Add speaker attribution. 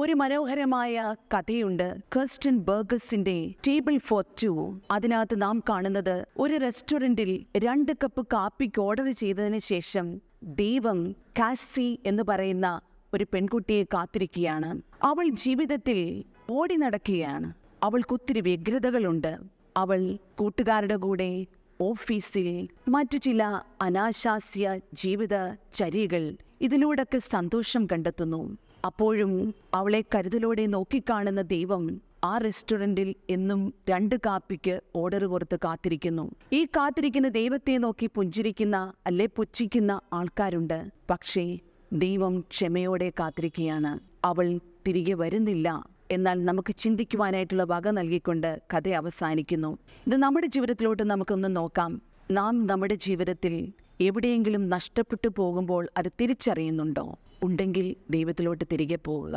Speaker 1: ഒരു മനോഹരമായ കഥയുണ്ട്, കർസ്റ്റൻ ബർഗസിന്റെ ടേബിൾ ഫോർ ടു. അതിനകത്ത് നാം കാണുന്നത് ഒരു റെസ്റ്റോറന്റിൽ 2 കപ്പ് കാപ്പിക്ക് ഓർഡർ ചെയ്തതിന് ശേഷം ദൈവം കാസി എന്ന് പറയുന്ന ഒരു പെൺകുട്ടിയെ കാത്തിരിക്കുകയാണ്. അവൾ ജീവിതത്തിൽ ഓടി നടക്കുകയാണ്. അവൾക്കൊത്തിരി വ്യഗ്രതകളുണ്ട്. അവൾ കൂട്ടുകാരുടെ കൂടെ, ഓഫീസിൽ, മറ്റു ചില അനാശാസ്യ ജീവിത ചര്യകൾ, ഇതിലൂടെയൊക്കെ സന്തോഷം കണ്ടെത്തുന്നു. അപ്പോഴും അവളെ കരുതലോടെ നോക്കിക്കാണുന്ന ദൈവം ആ റെസ്റ്റോറൻറ്റിൽ എന്നും 2 കാപ്പിക്ക് ഓർഡർ കൊടുത്ത് കാത്തിരിക്കുന്നു. ഈ കാത്തിരിക്കുന്ന ദൈവത്തെ നോക്കി പുഞ്ചിരിക്കുന്ന, അല്ലെ പുച്ഛിക്കുന്ന ആൾക്കാരുണ്ട്. പക്ഷേ ദൈവം ക്ഷമയോടെ കാത്തിരിക്കുകയാണ്. അവൾ തിരികെ വരുന്നില്ല. എന്നാൽ നമുക്ക് ചിന്തിക്കുവാനായിട്ടുള്ള വക നൽകിക്കൊണ്ട് കഥ അവസാനിക്കുന്നു. ഇത് നമ്മുടെ ജീവിതത്തിലോട്ട് നമുക്കൊന്ന് നോക്കാം. നാം നമ്മുടെ ജീവിതത്തിൽ എവിടെയെങ്കിലും നഷ്ടപ്പെട്ടു പോകുമ്പോൾ അത് തിരിച്ചറിയുന്നുണ്ടോ? ഉണ്ടെങ്കിൽ ദൈവത്തിലോട്ട് തിരികെ പോകുക.